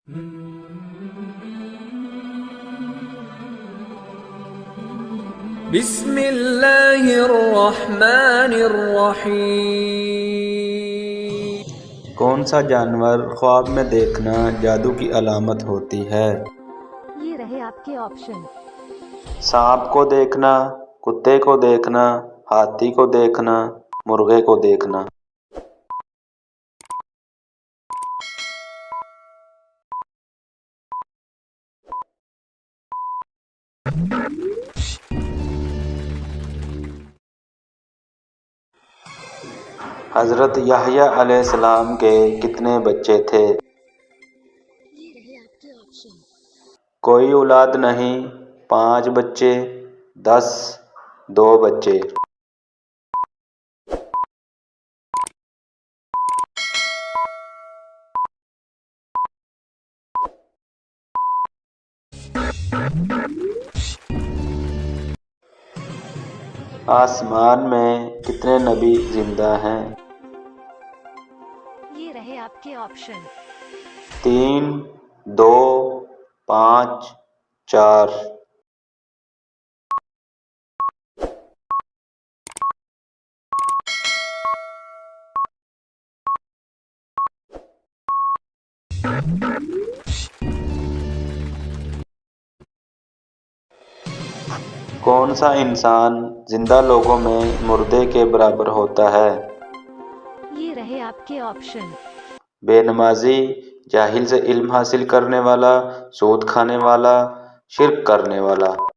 बिस्मिल्लाहिर्रहमानिर्रहीम। कौन सा जानवर ख्वाब में देखना जादू की अलामत होती है? ये रहे आपके ऑप्शन। सांप को देखना, कुत्ते को देखना, हाथी को देखना, मुर्गे को देखना। हजरत याह्या अलैहिस्सलाम के कितने बच्चे थे? ये रहे आपके ऑप्शन। कोई औलाद नहीं, 5 बच्चे, 10, 2 बच्चे। आसमान में कितने नबी जिंदा हैं? ये रहे आपके ऑप्शन। 3, 2, 5, 4। कौन सा इंसान जिंदा लोगों में मुर्दे के बराबर होता है? ये रहे आपके ऑप्शन। बेनमाजी, जाहिल से इल्म हासिल करने वाला, सूद खाने वाला, शिर्क करने वाला।